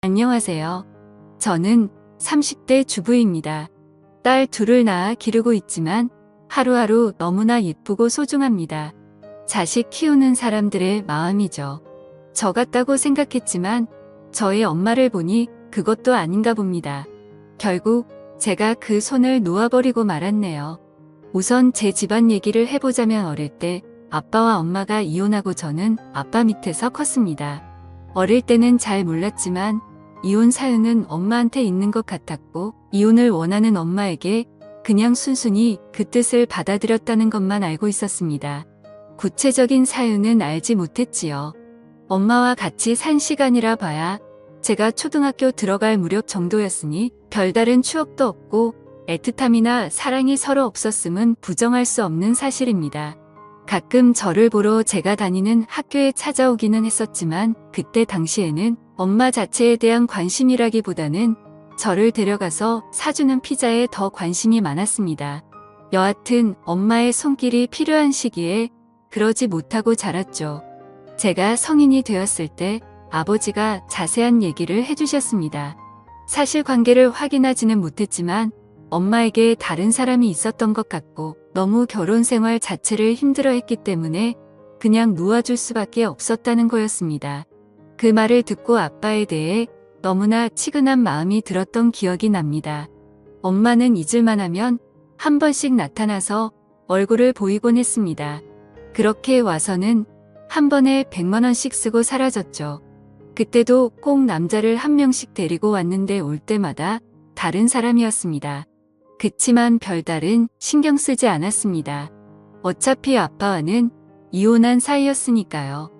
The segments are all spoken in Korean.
안녕하세요. 저는 30대 주부입니다. 딸 둘을 낳아 기르고 있지만 하루하루 너무나 예쁘고 소중합니다. 자식 키우는 사람들의 마음이죠. 저 같다고 생각했지만 저의 엄마를 보니 그것도 아닌가 봅니다. 결국 제가 그 손을 놓아버리고 말았네요. 우선 제 집안 얘기를 해보자면 어릴 때 아빠와 엄마가 이혼하고 저는 아빠 밑에서 컸습니다. 어릴 때는 잘 몰랐지만 이혼 사유는 엄마한테 있는 것 같았고 이혼을 원하는 엄마에게 그냥 순순히 그 뜻을 받아들였다는 것만 알고 있었습니다. 구체적인 사유는 알지 못했지요. 엄마와 같이 산 시간이라 봐야 제가 초등학교 들어갈 무렵 정도였으니 별다른 추억도 없고 애틋함이나 사랑이 서로 없었음은 부정할 수 없는 사실입니다. 가끔 저를 보러 제가 다니는 학교에 찾아오기는 했었지만 그때 당시에는 엄마 자체에 대한 관심이라기보다는 저를 데려가서 사주는 피자에 더 관심이 많았습니다. 여하튼 엄마의 손길이 필요한 시기에 그러지 못하고 자랐죠. 제가 성인이 되었을 때 아버지가 자세한 얘기를 해주셨습니다. 사실관계를 확인하지는 못했지만 엄마에게 다른 사람이 있었던 것 같고 너무 결혼 생활 자체를 힘들어했기 때문에 그냥 놓아줄 수밖에 없었다는 거였습니다. 그 말을 듣고 아빠에 대해 너무나 치근한 마음이 들었던 기억이 납니다. 엄마는 잊을만 하면 한 번씩 나타나서 얼굴을 보이곤 했습니다. 그렇게 와서는 한 번에 100만 원씩 쓰고 사라졌죠. 그때도 꼭 남자를 한 명씩 데리고 왔는데 올 때마다 다른 사람이었습니다. 그치만 별다른 신경 쓰지 않았습니다. 어차피 아빠와는 이혼한 사이였으니까요.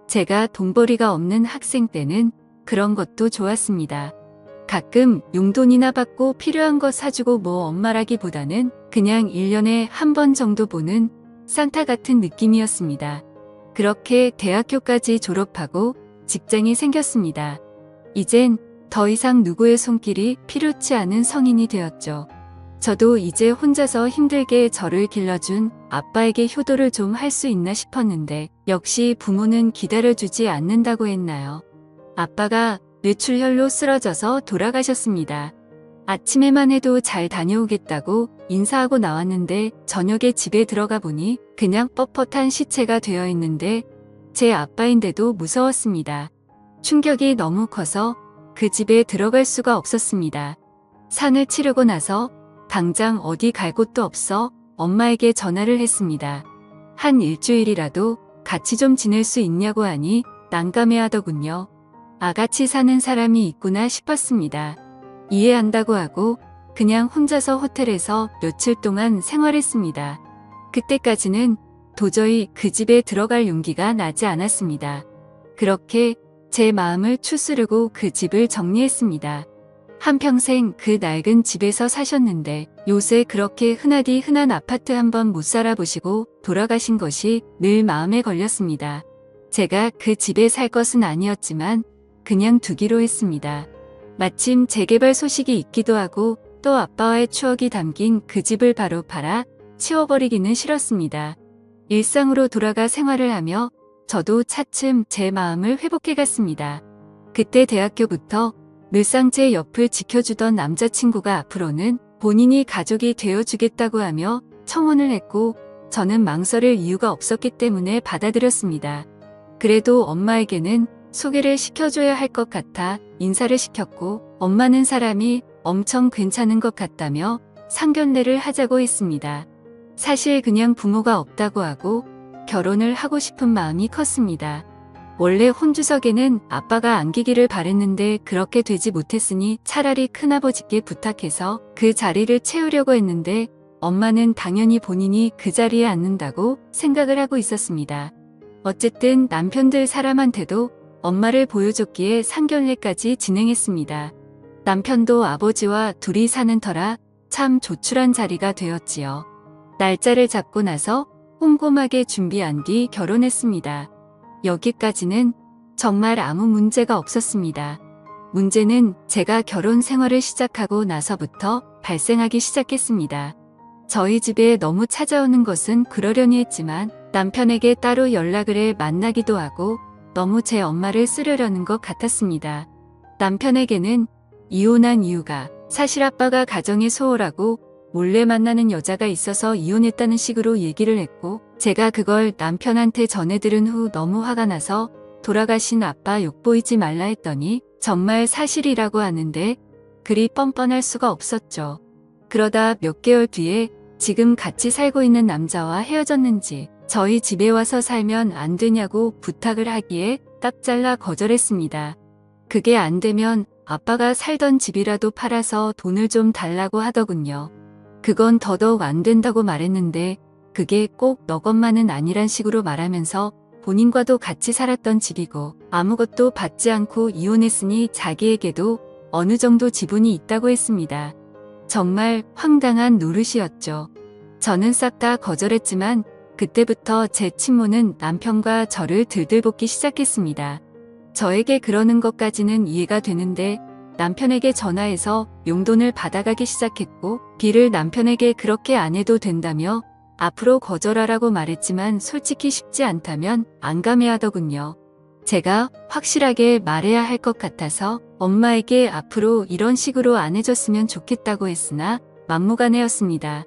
제가 돈벌이가 없는 학생 때는 그런 것도 좋았습니다. 가끔 용돈이나 받고 필요한 거 사주고 뭐 엄마라기보다는 그냥 1년에 한 번 정도 보는 산타 같은 느낌이었습니다. 그렇게 대학교까지 졸업하고 직장이 생겼습니다. 이젠 더 이상 누구의 손길이 필요치 않은 성인이 되었죠. 저도 이제 혼자서 힘들게 저를 길러준 아빠에게 효도를 좀 할 수 있나 싶었는데 역시 부모는 기다려주지 않는다고 했나요? 아빠가 뇌출혈로 쓰러져서 돌아가셨습니다. 아침에만 해도 잘 다녀오겠다고 인사하고 나왔는데 저녁에 집에 들어가 보니 그냥 뻣뻣한 시체가 되어 있는데 제 아빠인데도 무서웠습니다. 충격이 너무 커서 그 집에 들어갈 수가 없었습니다. 산을 치르고 나서 당장 어디 갈 곳도 없어 엄마에게 전화를 했습니다. 한 일주일이라도 같이 좀 지낼 수 있냐고 하니 난감해 하더군요. 같이 사는 사람이 있구나 싶었습니다. 이해한다고 하고 그냥 혼자서 호텔에서 며칠 동안 생활했습니다. 그때까지는 도저히 그 집에 들어갈 용기가 나지 않았습니다. 그렇게 제 마음을 추스르고 그 집을 정리했습니다. 한평생 그 낡은 집에서 사셨는데 요새 그렇게 흔하디 흔한 아파트 한번 못 살아보시고 돌아가신 것이 늘 마음에 걸렸습니다. 제가 그 집에 살 것은 아니었지만 그냥 두기로 했습니다. 마침 재개발 소식이 있기도 하고 또 아빠와의 추억이 담긴 그 집을 바로 팔아 치워버리기는 싫었습니다. 일상으로 돌아가 생활을 하며 저도 차츰 제 마음을 회복해갔습니다. 그때 대학교부터 늘상 제 옆을 지켜주던 남자친구가 앞으로는 본인이 가족이 되어주겠다고 하며 청혼을 했고 저는 망설일 이유가 없었기 때문에 받아들였습니다. 그래도 엄마에게는 소개를 시켜줘야 할 것 같아 인사를 시켰고 엄마는 사람이 엄청 괜찮은 것 같다며 상견례를 하자고 했습니다. 사실 그냥 부모가 없다고 하고 결혼을 하고 싶은 마음이 컸습니다. 원래 혼주석에는 아빠가 안기기를 바랬는데 그렇게 되지 못했으니 차라리 큰아버지께 부탁해서 그 자리를 채우려고 했는데 엄마는 당연히 본인이 그 자리에 앉는다고 생각을 하고 있었습니다. 어쨌든 남편들 사람한테도 엄마를 보여줬기에 상견례까지 진행했습니다. 남편도 아버지와 둘이 사는 터라 참 조촐한 자리가 되었지요. 날짜를 잡고 나서 꼼꼼하게 준비한 뒤 결혼했습니다. 여기까지는 정말 아무 문제가 없었습니다. 문제는 제가 결혼 생활을 시작하고 나서부터 발생하기 시작했습니다. 저희 집에 너무 찾아오는 것은 그러려니 했지만 남편에게 따로 연락을 해 만나기도 하고 너무 제 엄마를 쓰려는 것 같았습니다. 남편에게는 이혼한 이유가 사실 아빠가 가정에 소홀하고 몰래 만나는 여자가 있어서 이혼했다는 식으로 얘기를 했고, 제가 그걸 남편한테 전해 들은 후 너무 화가 나서 돌아가신 아빠 욕보이지 말라 했더니 정말 사실이라고 하는데 그리 뻔뻔할 수가 없었죠. 그러다 몇 개월 뒤에 지금 같이 살고 있는 남자와 헤어졌는지 저희 집에 와서 살면 안 되냐고 부탁을 하기에 딱 잘라 거절했습니다. 그게 안 되면 아빠가 살던 집이라도 팔아서 돈을 좀 달라고 하더군요. 그건 더더욱 안 된다고 말했는데 그게 꼭 너 것만은 아니란 식으로 말하면서 본인과도 같이 살았던 집이고 아무것도 받지 않고 이혼했으니 자기에게도 어느 정도 지분이 있다고 했습니다. 정말 황당한 노릇이었죠. 저는 싹 다 거절했지만 그때부터 제 친모는 남편과 저를 들들볶기 시작했습니다. 저에게 그러는 것까지는 이해가 되는데 남편에게 전화해서 용돈을 받아가기 시작했고, 비를 남편에게 그렇게 안 해도 된다며 앞으로 거절하라고 말했지만 솔직히 쉽지 않다면 안감해하더군요. 제가 확실하게 말해야 할 것 같아서 엄마에게 앞으로 이런 식으로 안 해줬으면 좋겠다고 했으나 막무가내였습니다.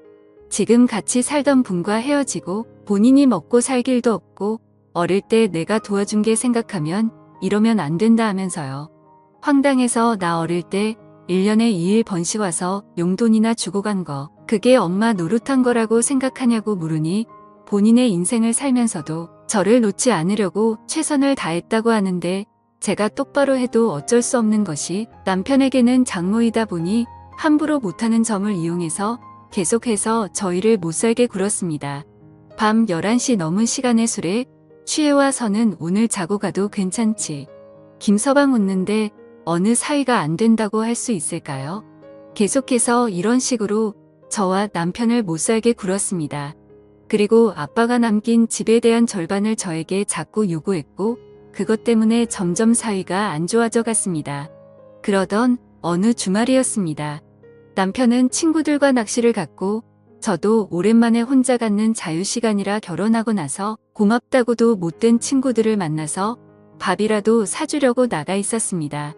지금 같이 살던 분과 헤어지고 본인이 먹고 살 길도 없고 어릴 때 내가 도와준 게 생각하면 이러면 안 된다 하면서요. 황당해서 나 어릴 때 1년에 2일 번씩 와서 용돈이나 주고 간 거, 그게 엄마 노릇한 거라고 생각하냐고 물으니 본인의 인생을 살면서도 저를 놓지 않으려고 최선을 다했다고 하는데, 제가 똑바로 해도 어쩔 수 없는 것이 남편에게는 장모이다 보니 함부로 못하는 점을 이용해서 계속해서 저희를 못살게 굴었습니다. 밤 11시 넘은 시간에 술에 취해와서는 오늘 자고 가도 괜찮지. 김서방 웃는데 어느 사이가 안 된다고 할 수 있을까요? 계속해서 이런 식으로 저와 남편을 못살게 굴었습니다. 그리고 아빠가 남긴 집에 대한 절반을 저에게 자꾸 요구했고, 그것 때문에 점점 사이가 안 좋아져 갔습니다. 그러던 어느 주말이었습니다. 남편은 친구들과 낚시를 갔고 저도 오랜만에 혼자 갖는 자유시간이라 결혼하고 나서 고맙다고도 못된 친구들을 만나서 밥이라도 사주려고 나가 있었습니다.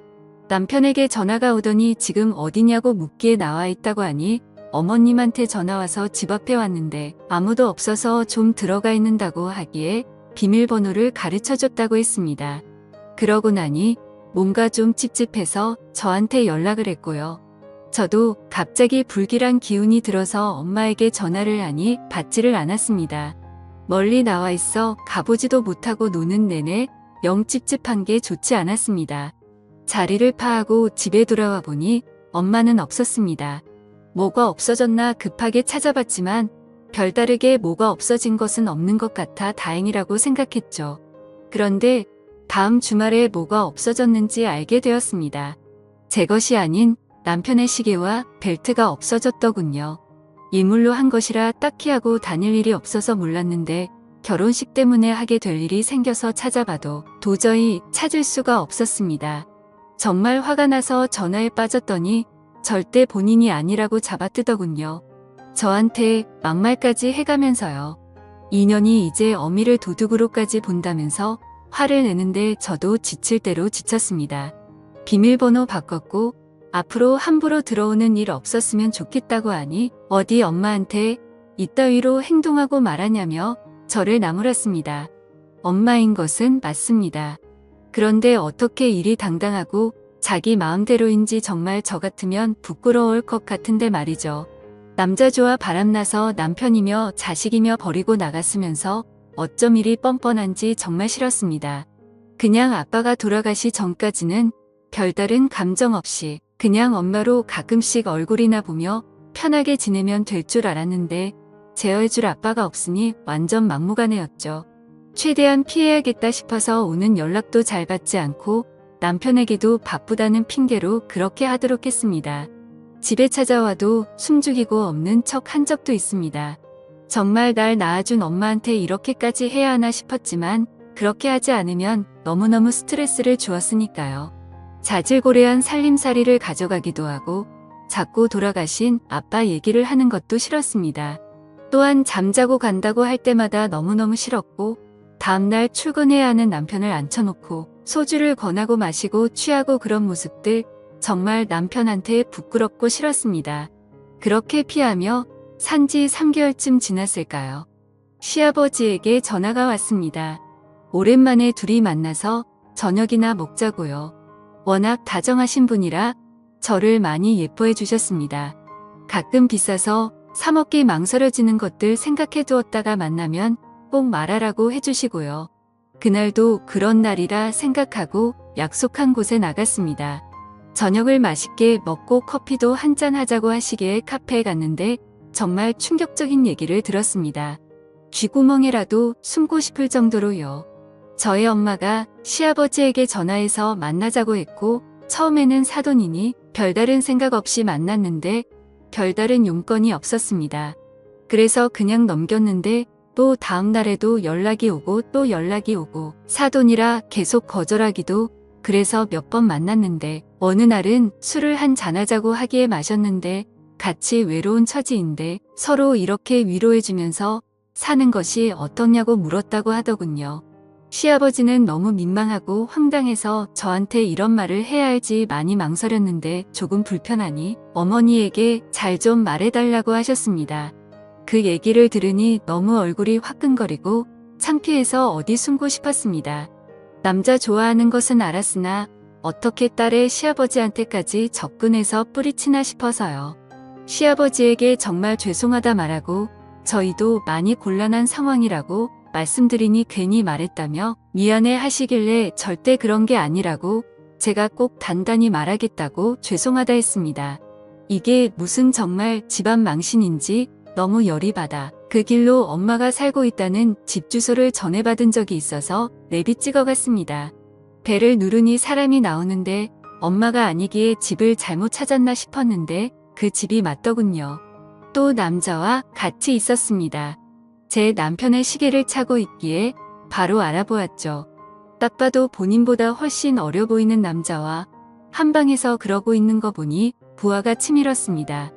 남편에게 전화가 오더니 지금 어디냐고 묻기에 나와 있다고 하니 어머님한테 전화와서 집 앞에 왔는데 아무도 없어서 좀 들어가 있는다고 하기에 비밀번호를 가르쳐줬다고 했습니다. 그러고 나니 뭔가 좀 찝찝해서 저한테 연락을 했고요. 저도 갑자기 불길한 기운이 들어서 엄마에게 전화를 하니 받지를 않았습니다. 멀리 나와 있어 가보지도 못하고 노는 내내 영 찝찝한 게 좋지 않았습니다. 자리를 파하고 집에 돌아와 보니 엄마는 없었습니다. 뭐가 없어졌나 급하게 찾아봤지만 별다르게 뭐가 없어진 것은 없는 것 같아 다행이라고 생각했죠. 그런데 다음 주말에 뭐가 없어졌는지 알게 되었습니다. 제 것이 아닌 남편의 시계와 벨트가 없어졌더군요. 예물로 한 것이라 딱히 하고 다닐 일이 없어서 몰랐는데 결혼식 때문에 하게 될 일이 생겨서 찾아봐도 도저히 찾을 수가 없었습니다. 정말 화가 나서 전화에 빠졌더니 절대 본인이 아니라고 잡아뜨더군요. 저한테 막말까지 해가면서요. 인연이 이제 어미를 도둑으로까지 본다면서 화를 내는데 저도 지칠 대로 지쳤습니다. 비밀번호 바꿨고 앞으로 함부로 들어오는 일 없었으면 좋겠다고 하니 어디 엄마한테 이따위로 행동하고 말하냐며 저를 나무랐습니다. 엄마인 것은 맞습니다. 그런데 어떻게 일이 당당하고 자기 마음대로인지 정말 저 같으면 부끄러울 것 같은데 말이죠. 남자 좋아 바람나서 남편이며 자식이며 버리고 나갔으면서 어쩜 일이 뻔뻔한지 정말 싫었습니다. 그냥 아빠가 돌아가시 전까지는 별다른 감정 없이 그냥 엄마로 가끔씩 얼굴이나 보며 편하게 지내면 될 줄 알았는데 제어해줄 아빠가 없으니 완전 막무가내였죠. 최대한 피해야겠다 싶어서 오는 연락도 잘 받지 않고 남편에게도 바쁘다는 핑계로 그렇게 하도록 했습니다. 집에 찾아와도 숨죽이고 없는 척 한 적도 있습니다. 정말 날 낳아준 엄마한테 이렇게까지 해야 하나 싶었지만 그렇게 하지 않으면 너무너무 스트레스를 주었으니까요. 자질고레한 살림살이를 가져가기도 하고 자꾸 돌아가신 아빠 얘기를 하는 것도 싫었습니다. 또한 잠자고 간다고 할 때마다 너무너무 싫었고 다음날 출근해야 하는 남편을 앉혀놓고 소주를 권하고 마시고 취하고 그런 모습들 정말 남편한테 부끄럽고 싫었습니다. 그렇게 피하며 산지 3개월쯤 지났을까요? 시아버지에게 전화가 왔습니다. 오랜만에 둘이 만나서 저녁이나 먹자고요. 워낙 다정하신 분이라 저를 많이 예뻐해 주셨습니다. 가끔 비싸서 사 먹기 망설여지는 것들 생각해 두었다가 만나면 꼭 말하라고 해주시고요. 그날도 그런 날이라 생각하고 약속한 곳에 나갔습니다. 저녁을 맛있게 먹고 커피도 한잔 하자고 하시기에 카페에 갔는데 정말 충격적인 얘기를 들었습니다. 쥐구멍에라도 숨고 싶을 정도로요. 저희 엄마가 시아버지에게 전화해서 만나자고 했고 처음에는 사돈이니 별다른 생각 없이 만났는데 별다른 용건이 없었습니다. 그래서 그냥 넘겼는데 또 다음 날에도 연락이 오고 또 연락이 오고 사돈이라 계속 거절하기도 그래서 몇 번 만났는데 어느 날은 술을 한 잔하자고 하기에 마셨는데 같이 외로운 처지인데 서로 이렇게 위로해주면서 사는 것이 어떻냐고 물었다고 하더군요. 시아버지는 너무 민망하고 황당해서 저한테 이런 말을 해야 할지 많이 망설였는데 조금 불편하니 어머니에게 잘 좀 말해달라고 하셨습니다. 그 얘기를 들으니 너무 얼굴이 화끈거리고 창피해서 어디 숨고 싶었습니다. 남자 좋아하는 것은 알았으나 어떻게 딸의 시아버지한테까지 접근해서 뿌리치나 싶어서요. 시아버지에게 정말 죄송하다 말하고 저희도 많이 곤란한 상황이라고 말씀드리니 괜히 말했다며 미안해 하시길래 절대 그런 게 아니라고 제가 꼭 단단히 말하겠다고 죄송하다 했습니다. 이게 무슨 정말 집안 망신인지 너무 열이 받아 그 길로 엄마가 살고 있다는 집 주소를 전해받은 적이 있어서 내비 찍어갔습니다. 배를 누르니 사람이 나오는데 엄마가 아니기에 집을 잘못 찾았나 싶었는데 그 집이 맞더군요. 또 남자와 같이 있었습니다. 제 남편의 시계를 차고 있기에 바로 알아보았죠. 딱 봐도 본인보다 훨씬 어려 보이는 남자와 한 방에서 그러고 있는 거 보니 부하가 치밀었습니다.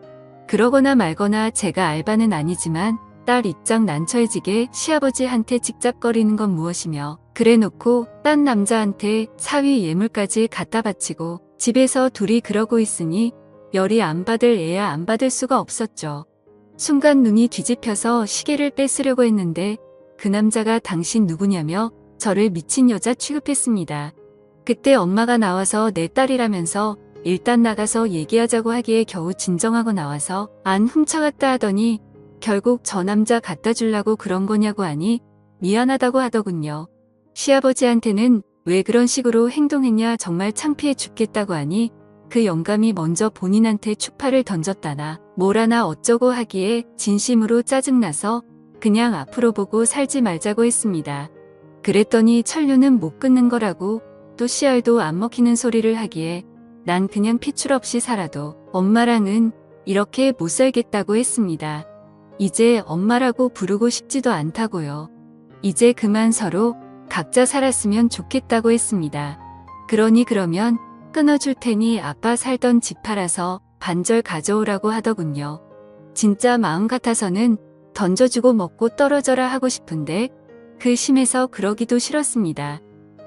그러거나 말거나 제가 알바는 아니지만 딸 입장 난처해지게 시아버지한테 직잡거리는 건 무엇이며 그래놓고 딴 남자한테 사위 예물까지 갖다 바치고 집에서 둘이 그러고 있으니 열이 안 받을 애야 안 받을 수가 없었죠. 순간 눈이 뒤집혀서 시계를 뺏으려고 했는데 그 남자가 당신 누구냐며 저를 미친 여자 취급했습니다. 그때 엄마가 나와서 내 딸이라면서 일단 나가서 얘기하자고 하기에 겨우 진정하고 나와서 안 훔쳐갔다 하더니 결국 저 남자 갖다 주려고 그런 거냐고 하니 미안하다고 하더군요. 시아버지한테는 왜 그런 식으로 행동했냐 정말 창피해 죽겠다고 하니 그 영감이 먼저 본인한테 추파를 던졌다나 뭐라나 어쩌고 하기에 진심으로 짜증나서 그냥 앞으로 보고 살지 말자고 했습니다. 그랬더니 천류는 못 끊는 거라고 또 씨알도 안 먹히는 소리를 하기에 난 그냥 피출 없이 살아도 엄마랑은 이렇게 못 살겠다고 했습니다. 이제 엄마라고 부르고 싶지도 않다고요. 이제 그만 서로 각자 살았으면 좋겠다고 했습니다. 그러니 그러면 끊어줄 테니 아빠 살던 집 팔아서 반절 가져오라고 하더군요. 진짜 마음 같아서는 던져주고 먹고 떨어져라 하고 싶은데 그 심해서 그러기도 싫었습니다.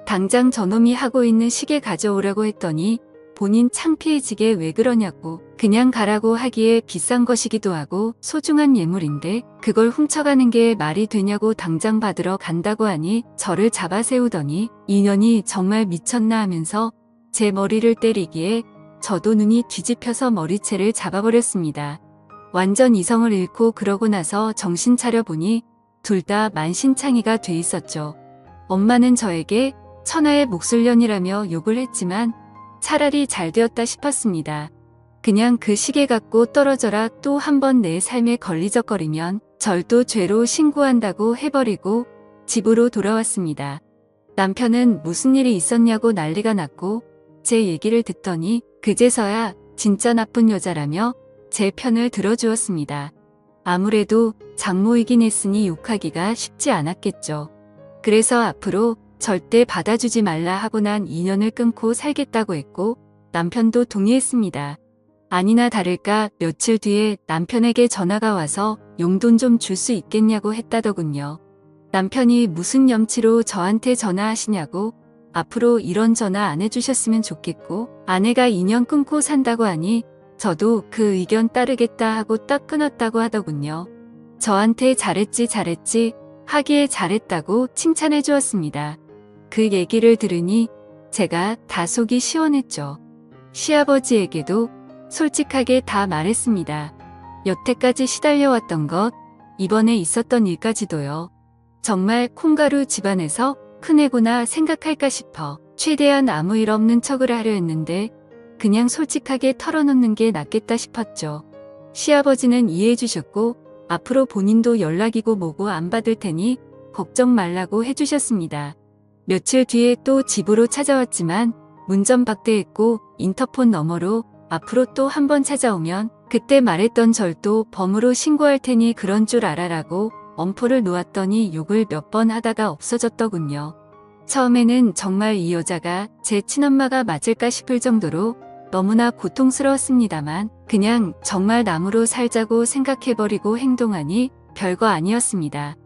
당장 저놈이 하고 있는 시계 가져오라고 했더니 본인 창피해지게 왜 그러냐고 그냥 가라고 하기에 비싼 것이기도 하고 소중한 예물인데 그걸 훔쳐가는 게 말이 되냐고 당장 받으러 간다고 하니 저를 잡아 세우더니 인연이 정말 미쳤나 하면서 제 머리를 때리기에 저도 눈이 뒤집혀서 머리채를 잡아버렸습니다. 완전 이성을 잃고 그러고 나서 정신 차려보니 둘 다 만신창이가 돼 있었죠. 엄마는 저에게 천하의 목술년이라며 욕을 했지만 차라리 잘 되었다 싶었습니다. 그냥 그 시계 갖고 떨어져라 또 한 번 내 삶에 걸리적거리면 절도 죄로 신고한다고 해버리고 집으로 돌아왔습니다. 남편은 무슨 일이 있었냐고 난리가 났고 제 얘기를 듣더니 그제서야 진짜 나쁜 여자라며 제 편을 들어주었습니다. 아무래도 장모이긴 했으니 욕하기가 쉽지 않았겠죠. 그래서 앞으로 절대 받아주지 말라 하고 난 인연을 끊고 살겠다고 했고 남편도 동의했습니다. 아니나 다를까 며칠 뒤에 남편에게 전화가 와서 용돈 좀 줄 수 있겠냐고 했다더군요. 남편이 무슨 염치로 저한테 전화하시냐고, 앞으로 이런 전화 안 해주셨으면 좋겠고, 아내가 인연 끊고 산다고 하니 저도 그 의견 따르겠다 하고 딱 끊었다고 하더군요. 저한테 잘했지 하기에 잘했다고 칭찬해 주었습니다. 그 얘기를 들으니 제가 다 속이 시원했죠. 시아버지에게도 솔직하게 다 말했습니다. 여태까지 시달려왔던 것, 이번에 있었던 일까지도요. 정말 콩가루 집안에서 큰애구나 생각할까 싶어 최대한 아무 일 없는 척을 하려 했는데 그냥 솔직하게 털어놓는 게 낫겠다 싶었죠. 시아버지는 이해해 주셨고 앞으로 본인도 연락이고 뭐고 안 받을 테니 걱정 말라고 해주셨습니다. 며칠 뒤에 또 집으로 찾아왔지만 문전박대했고 인터폰 너머로 앞으로 또 한 번 찾아오면 그때 말했던 절 또 범으로 신고할 테니 그런 줄 알아라고 엄포를 놓았더니 욕을 몇 번 하다가 없어졌더군요. 처음에는 정말 이 여자가 제 친엄마가 맞을까 싶을 정도로 너무나 고통스러웠습니다만 그냥 정말 남으로 살자고 생각해버리고 행동하니 별거 아니었습니다.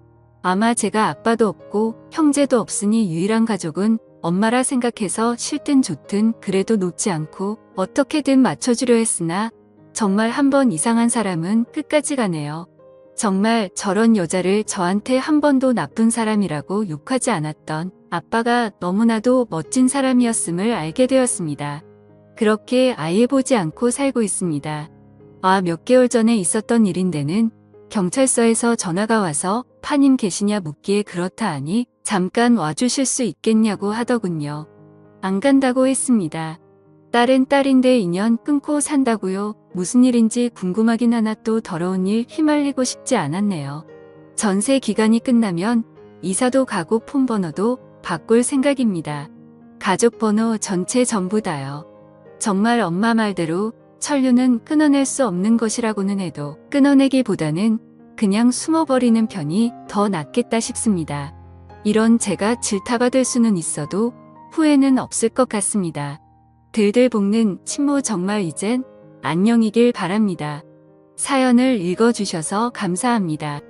아마 제가 아빠도 없고 형제도 없으니 유일한 가족은 엄마라 생각해서 싫든 좋든 그래도 놓지 않고 어떻게든 맞춰주려 했으나 정말 한 번 이상한 사람은 끝까지 가네요. 정말 저런 여자를 저한테 한 번도 나쁜 사람이라고 욕하지 않았던 아빠가 너무나도 멋진 사람이었음을 알게 되었습니다. 그렇게 아예 보지 않고 살고 있습니다. 몇 개월 전에 있었던 일인데는 경찰서에서 전화가 와서 파님 계시냐 묻기에 그렇다 하니 잠깐 와주실 수 있겠냐고 하더군요. 안 간다고 했습니다. 딸은 딸인데 인연 끊고 산다고요. 무슨 일인지 궁금하긴 하나 또 더러운 일 휘말리고 싶지 않았네요. 전세 기간이 끝나면 이사도 가고 폰번호도 바꿀 생각입니다. 가족 번호 전체 전부 다요. 정말 엄마 말대로 천류는 끊어낼 수 없는 것이라고는 해도 끊어내기보다는 그냥 숨어버리는 편이 더 낫겠다 싶습니다. 이런 제가 질타받을 수는 있어도 후회는 없을 것 같습니다. 들들 볶는 친모 정말 이젠 안녕이길 바랍니다. 사연을 읽어주셔서 감사합니다.